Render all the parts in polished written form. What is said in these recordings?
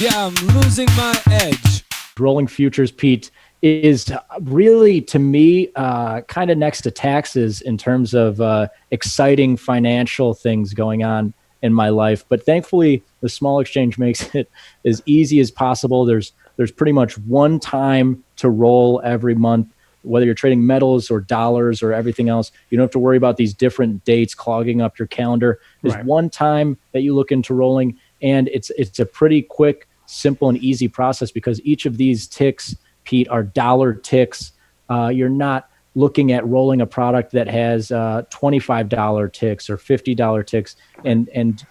Yeah, I'm losing my edge. Rolling futures, Pete, is really, to me, kind of next to taxes in terms of exciting financial things going on in my life. But thankfully, the small exchange makes it as easy as possible. There's pretty much one time to roll every month, whether you're trading metals or dollars or everything else. You don't have to worry about these different dates clogging up your calendar. There's one time that you look into rolling, and it's a pretty quick, simple, and easy process because each of these ticks, Pete, are dollar ticks. You're not looking at rolling a product that has $25 ticks or $50 ticks and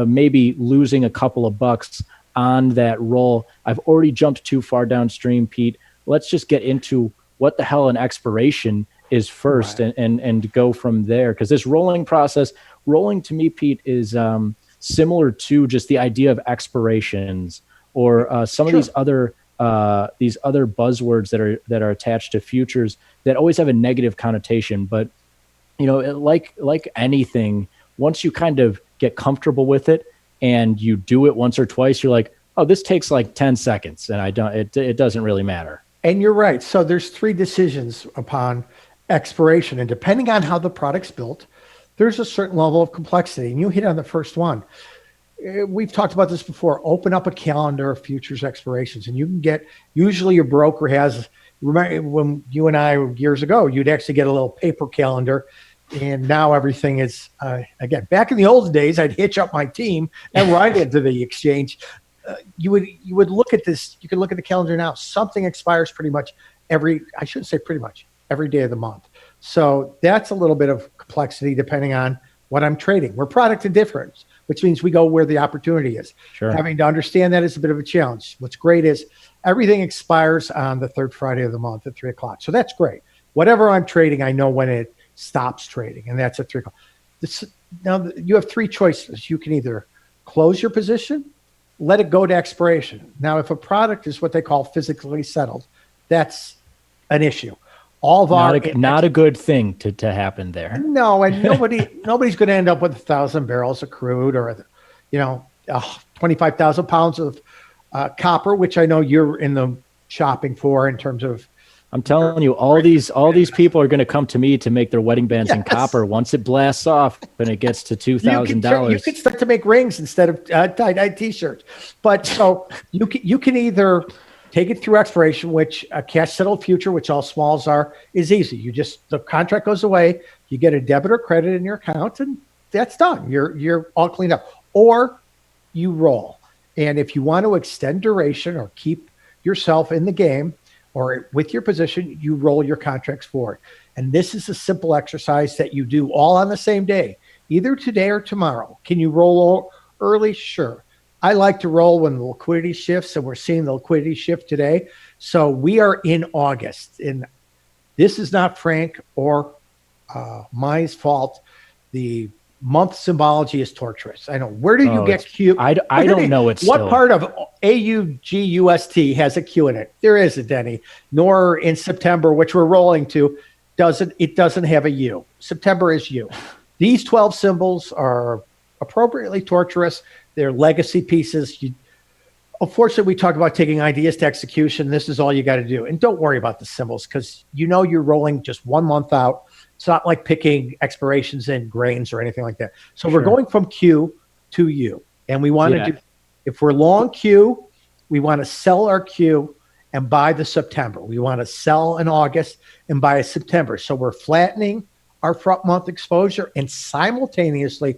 maybe losing a couple of bucks on that roll. I've already jumped too far downstream, Pete. Let's just get into what the hell an expiration is first, and go from there. Because this rolling process, rolling to me, Pete, is similar to just the idea of expirations or some of these other buzzwords that are attached to futures that always have a negative connotation. But like anything, once you kind of get comfortable with it and you do it once or twice, you're like, oh, this takes like 10 seconds, and it doesn't really matter. And you're right. So there's three decisions upon expiration, and depending on how the product's built, there's a certain level of complexity. And you hit on the first one. We've talked about this before. Open up a calendar of futures expirations, and you can get, usually your broker has, remember when you and I years ago, you'd actually get a little paper calendar, and now everything is, again, back in the old days, I'd hitch up my team and ride into the exchange. You would look at this, you can look at the calendar now. Something expires pretty much every day of the month. So that's a little bit of complexity depending on what I'm trading. We're product indifference, which means we go where the opportunity is. Sure. Having to understand that is a bit of a challenge. What's great is everything expires on the third Friday of the month at 3:00. So that's great. Whatever I'm trading, I know when it stops trading, and that's at 3:00. Now you have three choices. You can either close your position, let it go to expiration. Now, if a product is what they call physically settled, that's an issue. All of not a good thing to happen there. No, and nobody's going to end up with 1,000 barrels of crude or 25,000 pounds of copper, which I know you're in the shopping for in terms of. I'm telling you, all these people are going to come to me to make their wedding bands in copper once it blasts off and it gets to $2,000. You could start to make rings instead of tie-dye T-shirts. But so you can either take it through expiration, which a cash settled future, which all smalls are, is easy. The contract goes away, you get a debit or credit in your account, and that's done. You're all cleaned up. Or you roll. And if you want to extend duration or keep yourself in the game, or with your position, you roll your contracts forward. And this is a simple exercise that you do all on the same day, either today or tomorrow. Can you roll early? Sure. I like to roll when the liquidity shifts, and we're seeing the liquidity shift today. So we are in August, and this is not Frank or my fault. The month symbology is torturous. I know. Where did you get Q? I don't know. What part of AUGUST has a Q in it? There isn't any. Nor in September, which we're rolling to, it doesn't have a U. September is U. These 12 symbols are appropriately torturous. They're legacy pieces. Unfortunately, we talk about taking ideas to execution. This is all you got to do. And don't worry about the symbols because you're rolling just 1 month out. It's not like picking expirations in grains or anything like that. So we're going from Q to U. And we want to do, if we're long Q, we want to sell our Q and buy the September. We want to sell in August and buy a September. So we're flattening our front month exposure and simultaneously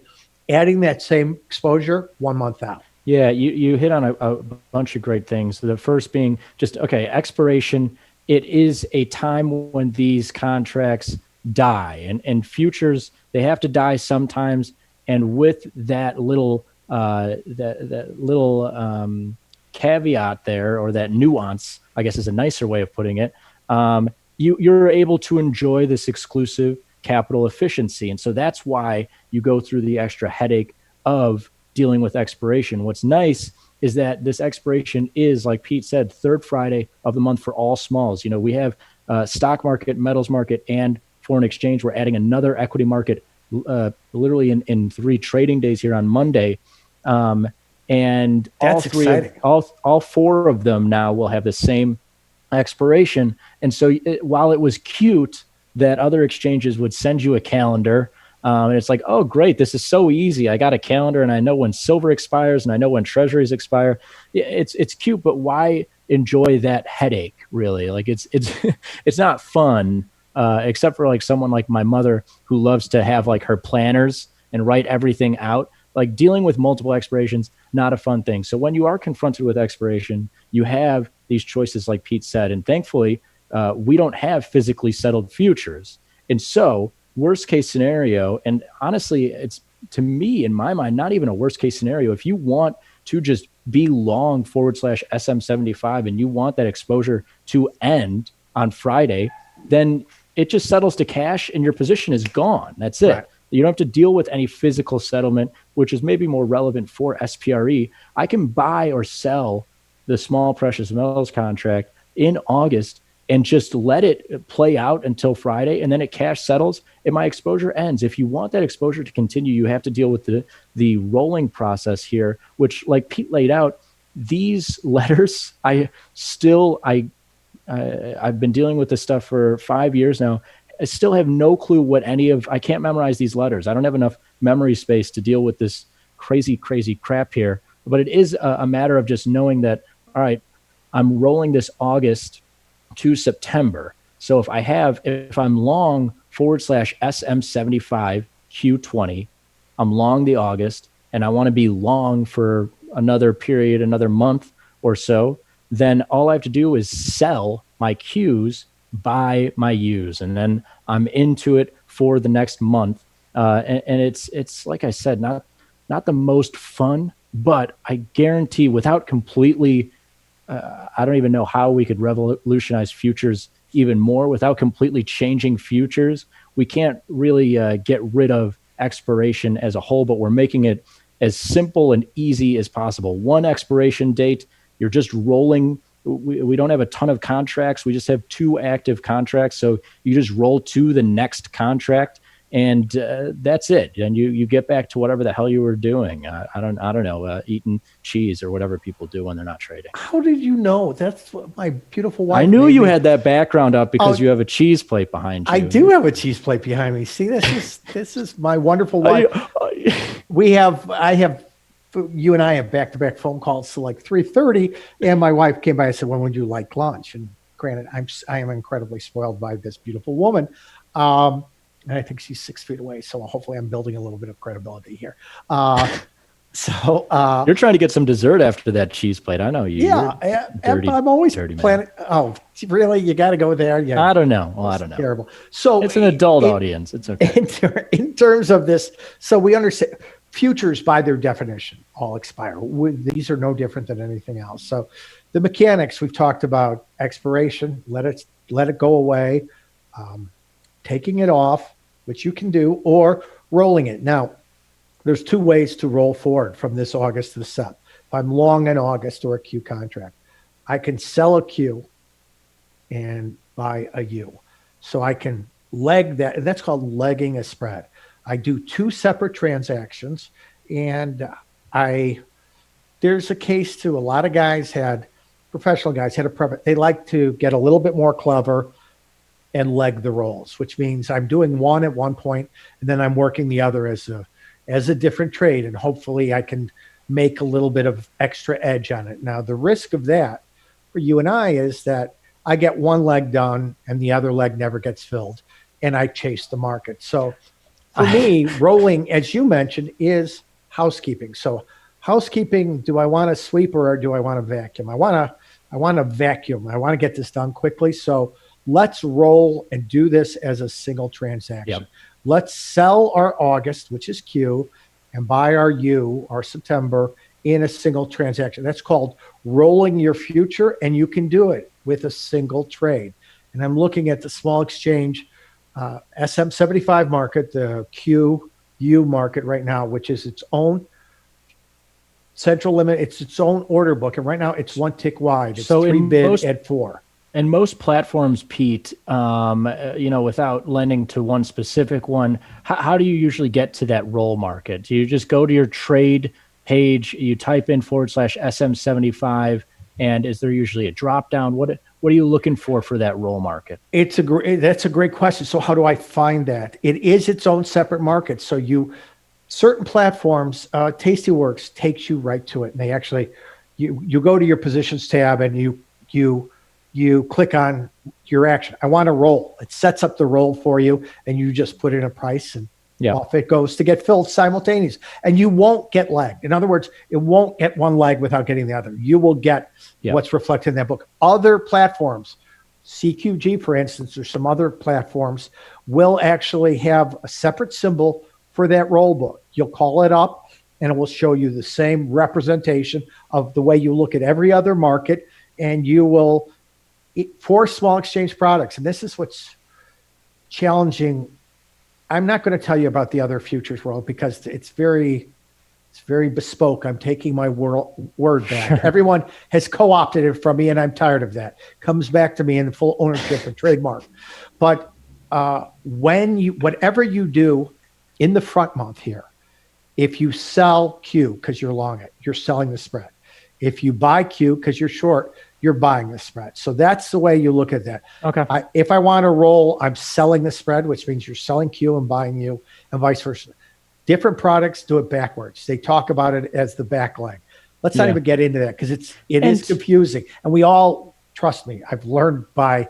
adding that same exposure 1 month out. Yeah, you hit on a bunch of great things. The first being just, expiration. It is a time when these contracts die, and futures, they have to die sometimes. And with that little caveat there, or that nuance, I guess is a nicer way of putting it, you're able to enjoy this exclusive capital efficiency. And so that's why you go through the extra headache of dealing with expiration. What's nice is that this expiration is, like Pete said, third Friday of the month for all smalls. We have stock market, metals market, and foreign exchange. We're adding another equity market literally in 3 trading days here on Monday. And That's exciting. all four of them now will have the same expiration. And so while it was cute that other exchanges would send you a calendar, and it's like, oh, great, this is so easy. I got a calendar and I know when silver expires and I know when treasuries expire. It's cute, but why enjoy that headache, really? Like it's not fun, except for like someone like my mother who loves to have like her planners and write everything out. Like dealing with multiple expirations, not a fun thing. So when you are confronted with expiration, you have these choices, like Pete said, and thankfully, we don't have physically settled futures. And so, worst case scenario, and honestly, it's, to me, in my mind, not even a worst case scenario. If you want to just be long / SM75 and you want that exposure to end on Friday, then it just settles to cash and your position is gone. That's it. Right. You don't have to deal with any physical settlement, which is maybe more relevant for SPRE. I can buy or sell the small precious metals contract in August and just let it play out until Friday, and then it cash settles and my exposure ends. If you want that exposure to continue, you have to deal with the rolling process here, which, like Pete laid out, these letters, I've been dealing with this stuff for 5 years now. I still have no clue what I can't memorize these letters. I don't have enough memory space to deal with this crazy crap here. But it is a matter of just knowing that, all right, I'm rolling this August to September. So if I'm long / SM75 Q20, I'm long the August, and I want to be long for another period, another month or so, then all I have to do is sell my Qs, buy my Us, and then I'm into it for the next month. And it's like I said, not the most fun, but I guarantee without completely, I don't even know how we could revolutionize futures even more without completely changing futures. We can't really get rid of expiration as a whole, but we're making it as simple and easy as possible. One expiration date, you're just rolling. We don't have a ton of contracts. We just have 2 active contracts. So you just roll to the next contract, and that's it. And you get back to whatever the hell you were doing. I don't know, eating cheese or whatever people do when they're not trading. How did you know? That's what my beautiful wife. I knew you had that background up because you have a cheese plate behind you. I do have a cheese plate behind me. See, this is my wonderful wife. You and I have back-to-back phone calls till like 3:30, and my wife came by and said, "When would you like lunch?" And granted, I am incredibly spoiled by this beautiful woman, and I think she's 6 feet away. So hopefully, I'm building a little bit of credibility here. You're trying to get some dessert after that cheese plate. I know you. Yeah, I'm always planning. Oh, really? You got to go there? Yeah. I don't know. Well, I don't know. Terrible. So it's an adult audience. It's okay. In terms of this, so we understand. Futures, by their definition, all expire. These are no different than anything else. So the mechanics, we've talked about expiration, let it go away, taking it off, which you can do, or rolling it. Now, there's 2 ways to roll forward from this August to the Sep. If I'm long in August or a Q contract, I can sell a Q and buy a U. So I can leg that, and that's called legging a spread. I do 2 separate transactions, and there's a case too. A lot of professional guys they like to get a little bit more clever and leg the rolls, which means I'm doing one at one point, and then I'm working the other as a different trade, and hopefully I can make a little bit of extra edge on it. Now, the risk of that for you and I is that I get one leg done and the other leg never gets filled, and I chase the market. So for me, rolling, as you mentioned, is housekeeping. So housekeeping, do I want to sweep or do I want to vacuum? I want to vacuum. I want to get this done quickly. So let's roll and do this as a single transaction. Yep. Let's sell our August, which is Q, and buy our U, our September, in a single transaction. That's called rolling your future, and you can do it with a single trade. And I'm looking at the small exchange SM75 market, the QU market right now, which is its own central limit. It's its own order book. And right now it's 1 tick wide. It's 3 bid at 4. And most platforms, Pete, without lending to one specific one, how do you usually get to that roll market? Do you just go to your trade page, you type in /SM75, and is there usually a drop down? What are you looking for that roll market? That's a great question. So how do I find that? It is its own separate market. So certain platforms, Tastyworks takes you right to it. And they actually, you go to your positions tab and you click on your action. I want to roll. It sets up the roll for you, and you just put in a price, and off it goes to get filled simultaneously. And you won't get lagged. In other words, it won't get one leg without getting the other. You will get what's reflected in that book. Other platforms, CQG, for instance, or some other platforms, will actually have a separate symbol for that roll book. You'll call it up, and it will show you the same representation of the way you look at every other market, and you will, for small exchange products, and this is what's challenging. I'm not going to tell you about the other futures world because it's very bespoke. I'm taking my word back. Sure. Everyone has co-opted it from me, and I'm tired of that. Comes back to me in full ownership and trademark. But whatever you do in the front month here, if you sell Q because you're long it, you're selling the spread. If you buy Q because you're short, you're buying the spread. So that's the way you look at that. Okay. If I want to roll, I'm selling the spread, which means you're selling Q and buying U, and vice versa. Different products do it backwards. They talk about it as the back leg. Let's not even get into that because it is confusing. And we all, trust me, I've learned by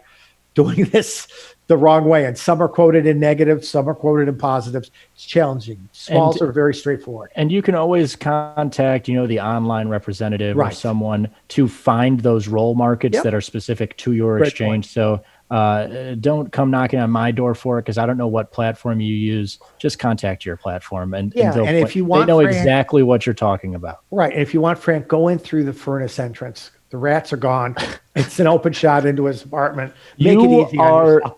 doing this the wrong way. And some are quoted in negatives, some are quoted in positives. It's challenging. Smalls are very straightforward. And you can always contact, the online representative or someone to find those roll markets that are specific to your exchange. So don't come knocking on my door for it because I don't know what platform you use. Just contact your platform, and if you want, they know exactly what you're talking about. Right. And if you want Frank, go in through the furnace entrance. The rats are gone. It's an open shot into his apartment. Make it easy on yourself.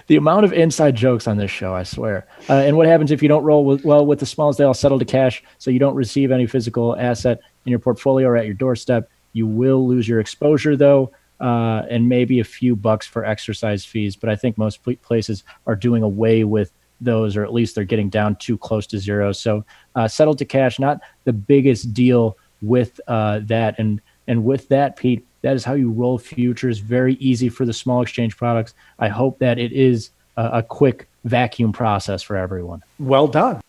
The amount of inside jokes on this show, I swear. And what happens if you don't roll with the smalls? They all settle to cash, so you don't receive any physical asset in your portfolio or at your doorstep. You will lose your exposure, though, and maybe a few bucks for exercise fees. But I think most places are doing away with those, or at least they're getting down too close to zero. So settle to cash, not the biggest deal with that. And with that, Pete, that is how you roll futures. Very easy for the small exchange products. I hope that it is a quick vacuum process for everyone. Well done.